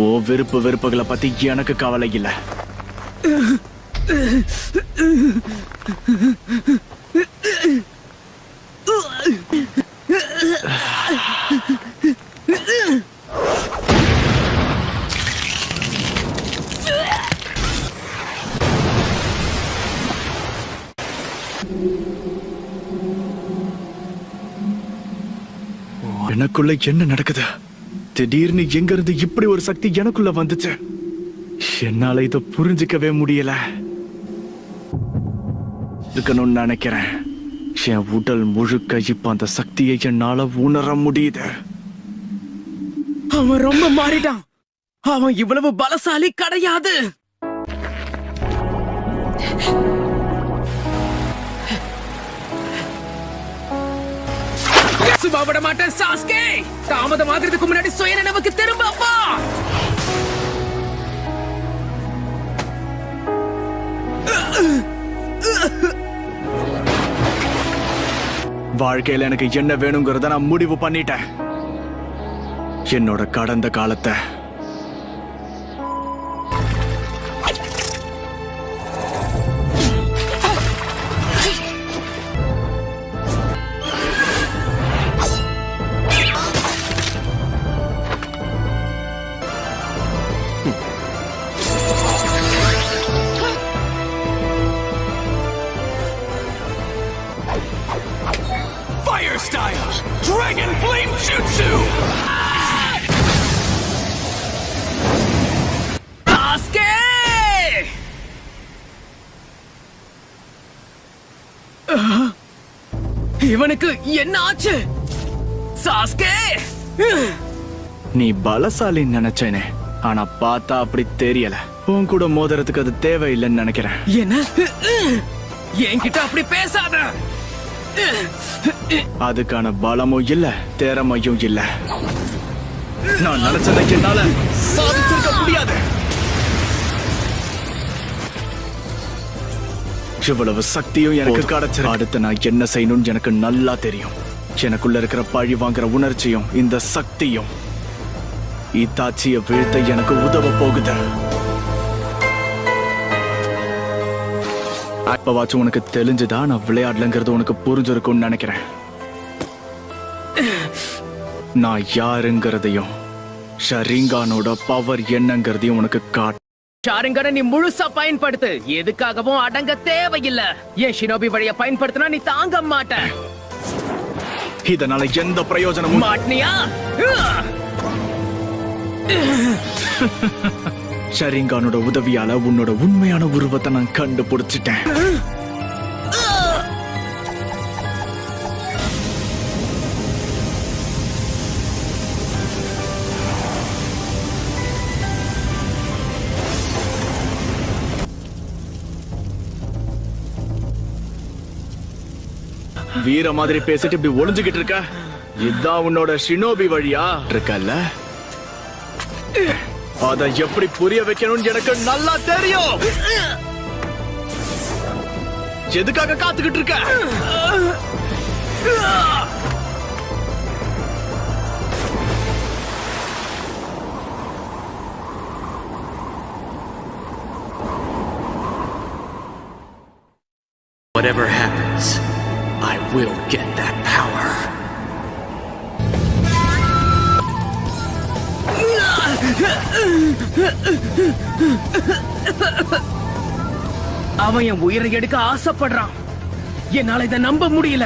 ஓ வெறுப்புகளை பத்தி எனக்கு கவலை இல்ல. எனக்குள்ள என்ன நடக்குது? திடீர்னு எங்க இருந்து இப்படி ஒரு சக்தி எனக்குள்ள வந்துச்சு. என்னால இத புரிஞ்சுக்கவே முடியல. இருக்கணும்னு நினைக்கிறேன். என் உடல் முழுக்க இப்ப அந்த சக்தியை என்னால உணர முடியுது. அவன் ரொம்ப மாறிட்டான். அவன் இவ்வளவு பலசாலி கிடையாது. சும்மா விட மாட்டேன் சாஸ்கே. தாமதமாகிறதுக்கு முன்னாடி சுயநினைவுக்கு திரும்ப வா. வாழ்க்கையில எனக்கு என்ன வேணுங்கிறத நான் முடிவு பண்ணிட்டேன். என்னோட கடந்த காலத்தை Style Dragon Flame Jutsu! Sasuke! இவனுக்கு என்ன ஆச்சு? சாஸ்கே! நீ பலசாலின்னு நினைச்சேனே, ஆனா பார்த்தா அப்படி தெரியல. உன் கூட மோதிரத்துக்கு அது தேவையில்லைன்னு நினைக்கிறேன். என்ன? என்கிட்ட அப்படி பேசாத. அதுக்கான பலமும் இல்ல, திறமையும் இல்ல. நான் நினைச்சதை என்னால சாதிச்சிருக்க முடியாது. இவ்வளவு சக்தியும் எனக்கு கிடைச்சிரு. அடுத்து நான் என்ன செய்யணும்னு எனக்கு நல்லா தெரியும். எனக்குள்ள இருக்கிற பழி வாங்குற உணர்ச்சியும் இந்த சக்தியும் இத்தாச்சிய வீழ்த்த எனக்கு உதவ போகுது. அப்பவாச்சும் உனக்கு தெரிஞ்சுதா நான் விளையாடலங்கிறது உனக்கு புரிஞ்சிருக்கும்னு நினைக்கிறேன். நான் யாருங்கிறதையும் ஷரிங்கானோட பவர் என்னங்கிறதையும் உனக்கு காட்டு. ஷாரிங்கானை நீ முழுசா பயன்படுத்து. எதுக்காகவும் அடங்க தேவையில்லை. என் ஷினோபி வழிய பயன்படுத்தினா நீ தாங்க மாட்ட. இதனால எந்த பிரயோஜனமும் மாட்னியா? ஷரிங்கானோட உதவியால உன்னோட உண்மையான உருவத்தை நான் கண்டுபிடிச்சிட்டேன். வீர மாதிரி பேசிட்டு இப்படி ஒளிஞ்சுகிட்டு இருக்க. இதுதான் உன்னோட ஷினோபி வழியா இருக்கல்ல? அதை எப்படி புரிய வைக்கணும்னு எனக்கு நல்லா தெரியும். எதுக்காக காத்துக்கிட்டு இருக்க? Whatever happens, I will get that power. அவன் என் உயிரை எடுக்க ஆசைப்படுறான். என்னால இதை நம்ப முடியல.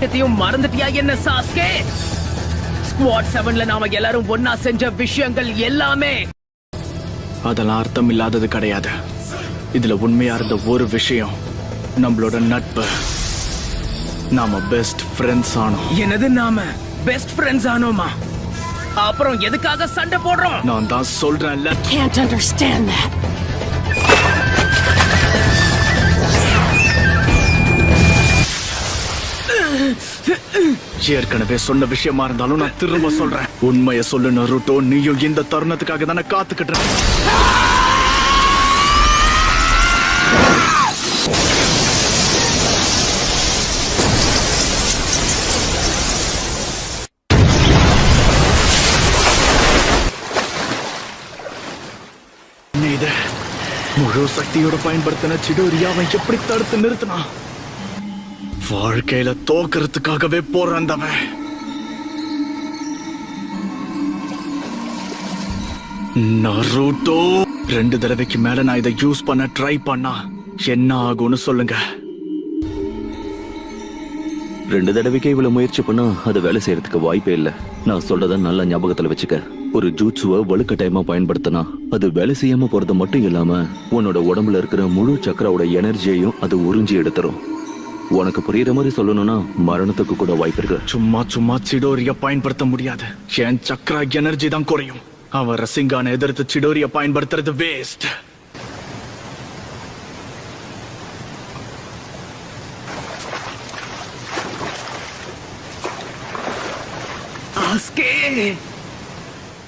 எதையும் மறந்துட்டியா என்ன சாஸ்கே? ஸ்குவாட் 7ல நாம எல்லாரும் ஒன்னா செஞ்ச விஷயங்கள் எல்லாமே அதெல்லாம் அர்த்தம் இல்லாதது கிடையாது. இதுல உண்மையா இருந்த ஒரு விஷயம் நம்மளோட நட்பு. நாம பெஸ்ட் ஃப்ரெண்ட்ஸ் ஆனோம். என்னது நாம பெஸ்ட் ஃப்ரெண்ட்ஸ் ஆனோமா? அப்புறம் எதுக்காக சண்டை போடுறோம்? நான் தான் சொல்றேன்ல. Can't understand that. ஏற்கனவே சொன்ன விஷயமா இருந்தாலும் நான் திரும்ப சொல்றேன். உண்மையை சொல்லு நருட்டோ. நீயும் இந்த தருணத்துக்காக தானே காத்துக்கிட்டு இருக்க. புரியுது. முழு சக்தியோட பயன்படுத்தின சிடோரியாவை எப்படி தடுத்து நிறுத்தினா? வாழ்க்கையில தோக்கறதுக்காகவே போறாந்தவன். நருட்டோ, 2 தடவைக்கு மேல நான் இதை யூஸ் பண்ண ட்ரை பண்ணா என்ன ஆகும்னு சொல்லுங்க. 2 தடவைக்கே இவ்வளவு முயற்சி பண்ணா அது வேலை செய்யறதுக்கு வாய்ப்பே இல்ல. நான் சொல்றத நல்லா ஞாபகத்துல வச்சுக்க. ஒரு ஜூட்சுவை வலுக்கட்டாயமா பயன்படுத்தினா அது வேலை செய்யாம போறது மட்டும் இல்லாம உன்னோட உடம்புல இருக்கிற முழு சக்கராவோட எனர்ஜியையும் அது உறிஞ்சி எடுத்துரும். உனக்கு புரியுற மாதிரி சொல்லணும்னா மரணத்துக்கு கூட வாய்ப்பு இருக்கு. சும்மா சிடோரிய பயன்படுத்த முடியாது. என் சக்கரா எனர்ஜி தான் குறையும். அவன் ரசிங்கான எதிர்த்து சிடோரிய பயன்படுத்துறது வேஸ்ட்.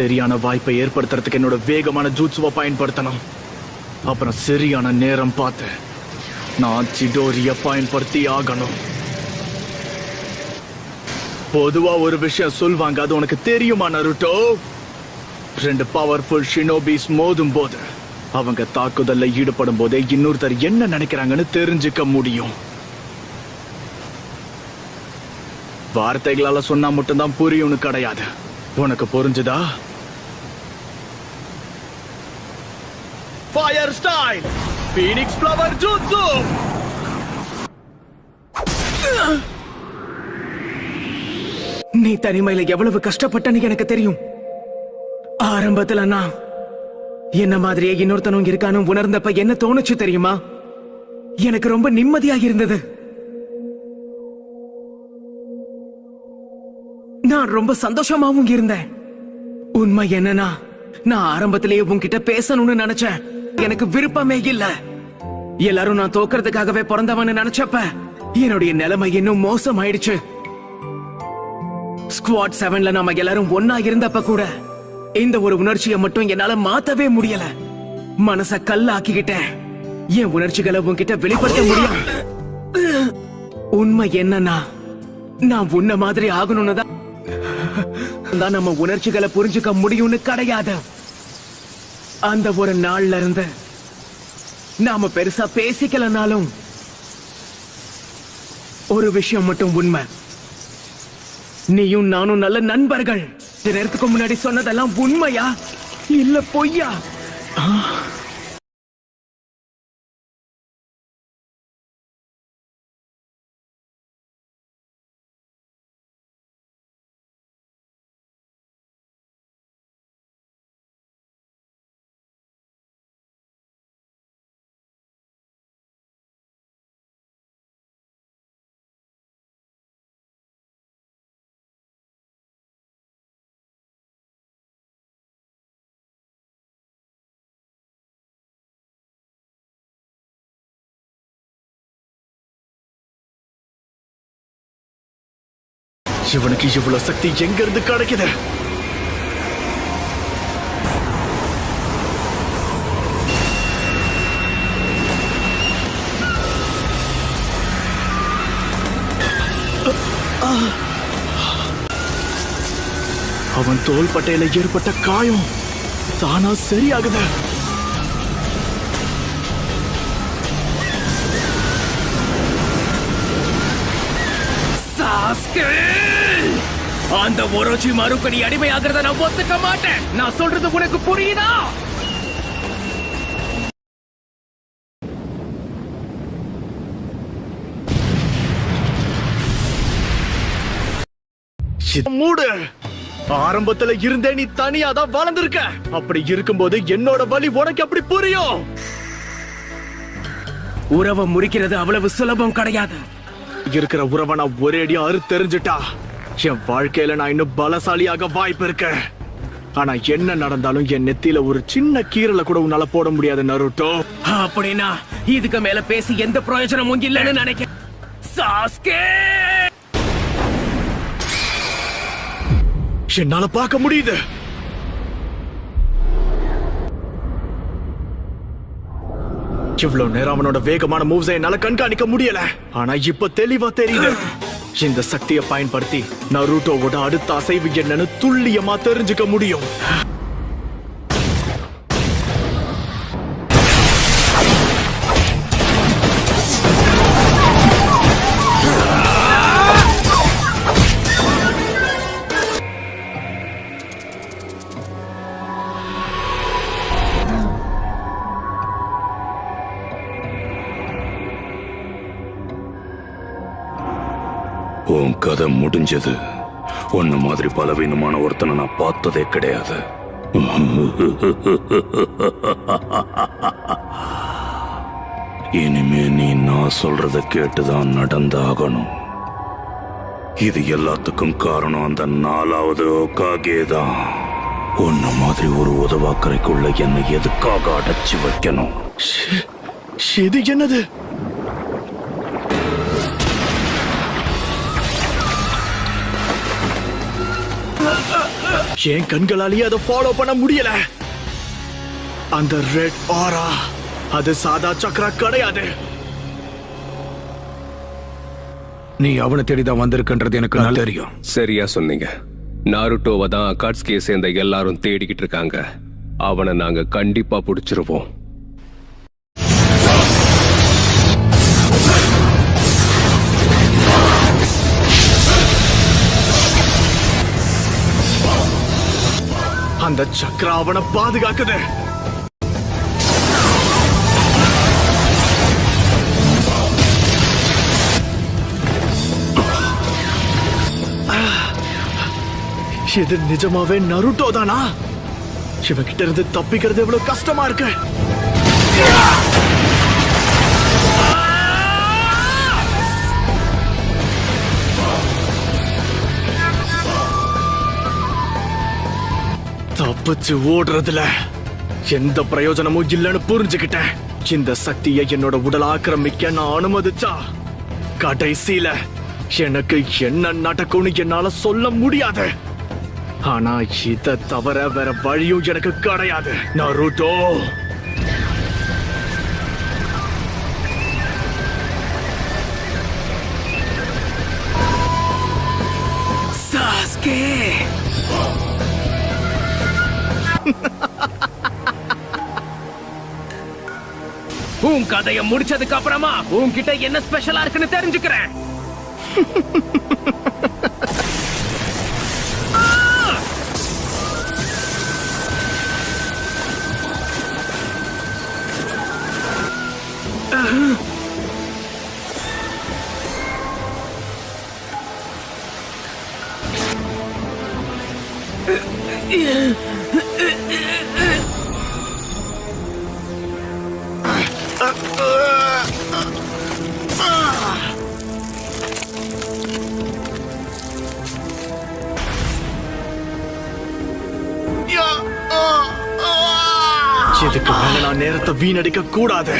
சரியான வாய்ப்பை ஏற்படுத்துறதுக்கு என்னோட வேகமான ஜூட்சுவை பயன்படுத்தணும். அப்புறம் சரியான நேரம் பார்த்து நான் சிடோரிய பயன்படுத்தி ஆகணும். பொதுவா ஒரு விஷயம் சொல்வாங்க, அது உனக்கு தெரியுமா நருட்டோ? 2 பவர்ஃபுல் ஷினோபிஸ் மோதும் போது அவங்க தாக்குதல்ல ஈடுபடும் போதே இன்னொருத்தர் என்ன நினைக்கிறாங்கன்னு தெரிஞ்சுக்க முடியும். வார்த்தைகளால சொன்னா மட்டும்தான் புரியும்னு கிடையாது. உனக்கு புரிஞ்சுதா? ஃபயர் ஸ்டைல் ஃபீனிக்ஸ் ஃப்ளவர் ஜூட்சு. நீ தனிமையில எவ்வளவு கஷ்டப்பட்டன்னு எனக்கு தெரியும். ஆரம்பத்துல நான் என்ன மாதிரியே இன்னொருத்தனும் இருக்கானு உணர்ந்தப்ப என்ன தோணுச்சு தெரியுமா? எனக்கு ரொம்ப நிம்மதியாக இருந்தது. நான் ரொம்ப சந்தோஷமாவும் இருந்தேன். உண்மை என்னன்னா, நான் ஆரம்பத்திலேயே உன்கிட்ட பேசணும்னு நினைச்சேன். எனக்கு விருப்பமே இல்ல. எல்லாரும் நான் தோக்கிறதுக்காகவே பிறந்தவன்னு நினைச்சப்ப என்னுடைய நிலைமை இன்னும் மோசமாயிடுச்சு. ஸ்குவாட் 7ல நாம எல்லாரும் ஒன்னா இருந்தப்ப கூட இந்த ஒரு உணர்ச்சியை மட்டும் என்னால மாத்தவே முடியல. மனச கல்லாக்கிக்கிட்டேன். என் உணர்ச்சிகளை உன்கிட்ட வெளிப்படுத்த முடியும். உண்மை என்னன்னா, நான் உன்ன மாதிரி ஆகணும்னு தான் நம்ம உணர்ச்சிகளை புரிஞ்சுக்க முடியும்னு கிடையாது. அந்த ஒரு நாள்ல இருந்து நாம பெருசா பேசிக்கலனாலும் ஒரு விஷயம் மட்டும் உண்மை. நீயும் நானும் நல்ல நண்பர்கள். நேரத்துக்கு முன்னாடி சொன்னதெல்லாம் உண்மையா இல்ல பொய்யா? இவனுக்கு இவ்வளவு சக்தி எங்க இருந்து கிடைக்குது? அவன் தோள் பட்டையில ஏற்பட்ட காயம் தானா சரியாகுது. அந்த ஒரோச்சி மறுக்கடி அடிமையாகிறத நான் ஒத்துக்க மாட்டேன். நான் சொல்றது உனக்கு புரியுதா? மூடு. ஆரம்பத்துல இருந்தே நீ தனியா தான் வளர்ந்திருக்க. அப்படி இருக்கும்போது என்னோட வலி உனக்கு அப்படி புரியும்? உறவை முறிக்கிறது அவ்வளவு சுலபம் கிடையாது. இருக்கிற உறவை நான் ஒரே அடியா தெரிஞ்சுட்டா என் வாழ்க்கையில நான் இன்னும் பலசாலியாக வாய்ப்பு இருக்கு. ஆனா என்ன நடந்தாலும் என் நெத்தியில ஒரு சின்ன கீரலை கூட உன்னால போட முடியாது நருட்டோ. அப்படின்னா இதுக்கு மேல பேசி எந்த பிரயோஜனமும் இல்லைன்னு நினைக்கிறேன். சாஸ்கே, என்னால பார்க்க முடியுது. இவ்வளவு நேரம் அவனோட வேகமான மூவ்ஸை என்னால கண்காணிக்க முடியல. ஆனா இப்ப தெளிவா தெரியுது. இந்த சக்தியை பயன்படுத்தி நருட்டோவோட அடுத்த அசைவு என்னன்னு துல்லியமா தெரிஞ்சுக்க முடியும். உன் கதை முடிஞ்சது. உன்ன மாதிரி பலவீனமான ஒருத்தனை நான் பார்த்ததே கிடையாது. இனிமே நீ நான் சொல்றத கேட்டுதான் நடந்தாகணும். இது எல்லாத்துக்கும் காரணம் அந்த 4வது ஓகாகே தான். உன்ன மாதிரி ஒரு உதவாக்கரைக்குள்ள என்னை எதுக்காக அடைச்சு வைக்கணும்? இது என்னது? என் கண்களாலேயே அதை ஃபாலோ பண்ண முடியல. அந்த ரெட் ஆரா அது சாதா சக்கரா கிடையாது. நீ அவனை தேடிதான் வந்திருக்கன்றது எனக்கு நல்லா தெரியும். சரியா சொன்னீங்க. நாருட்டோவை தான் அகாட்ஸ்கியை சேர்ந்த எல்லாரும் தேடிக்கிட்டு இருக்காங்க. அவனை நாங்க கண்டிப்பா பிடிச்சிருவோம். அந்த சக்கரா அவனை பாதுகாக்குது. இது நிஜமாவே நருட்டோ தானா? இவகிட்ட இருந்து தப்பிக்கிறது எவ்வளவு கஷ்டமா இருக்கு. தப்பிச்சு ஓடுறதுல எந்த பிரயோஜனமும் இல்லைன்னு புரிஞ்சுக்கிட்டேன். இந்த சக்தியை என்னோட உடல் ஆக்கிரமிக்க நான் அனுமதிச்சா கடைசியில எனக்கு என்ன நடக்கும்னு என்னால சொல்ல முடியாது. ஆனா இத தவிர வேற வழியும் எனக்கு கிடையாது. நருட்டோ, சாஸ்கே, உன் கதையை முடிச்சதுக்கு அப்புறமா உன்கிட்ட என்ன ஸ்பெஷலா இருக்குன்னு தெரிஞ்சுக்கிறேன். இதுக்கு மேல நான் நேரத்தை வீணடிக்க கூடாது.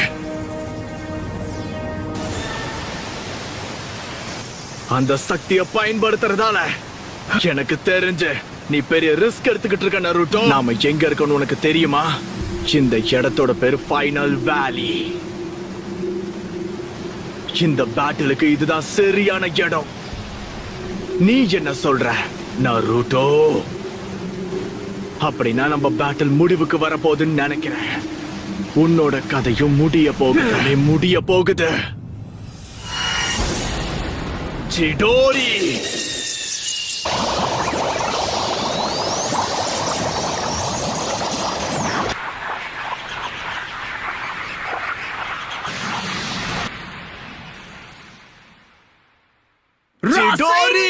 அந்த சக்தியை பயன்படுத்துறதால எனக்கு தெரிஞ்சு நீ பெரிய ரிஸ்க் எடுத்துக்கிட்டு இருக்க நருட்டோ. நாம எங்க இருக்கணும் உனக்கு தெரியுமா? இந்த இடத்தோட பேரு ஃபைனல் வேலி. இந்த பேட்டிலுக்கு இதுதான் சரியான இடம். நீ என்ன சொல்ற நருட்டோ? அப்படின்னா நம்ம பேட்டில் முடிவுக்கு வரப்போகுதுன்னு நினைக்கிறேன். உன்னோட கதையும் முடிய போகுது. சிடோரி, சிடோரி,